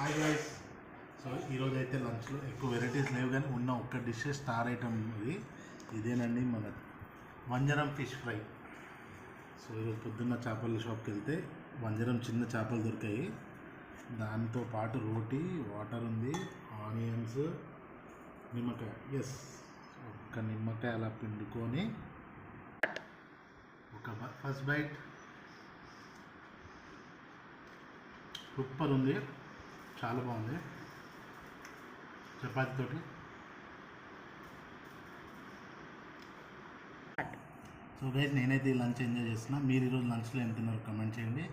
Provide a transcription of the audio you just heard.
Hi guys. So ఈరోజు అయితే లంచ్లో ఎక్కువ వెరైటీస్ లేవు, కానీ ఉన్న ఒక్క డిష్ స్టార్ ఐటమ్ ఇదేనండి, మన వంజరం ఫిష్ ఫ్రై. సో ఈరోజు పొద్దున్న చేపల షాప్కి వెళ్తే వంజరం చిన్న చేపలు దొరికాయి. దాంతో పాటు రోటీ, వాటర్ ఉంది, ఆనియన్స్, నిమ్మకాయ. ఒక్క నిమ్మకాయ అలా పిండుకొని ఒక ఫస్ట్ బైట్. సూపర్ ఉంది, చాలా బాగుంది. చపాతీతోటి. సో గైస్, నేనైతే ఈ లంచ్ ఎంజాయ్ చేస్తున్నా. మీరు ఈరోజు లంచ్లో ఏం తిన్నారో కమెంట్ చేయండి.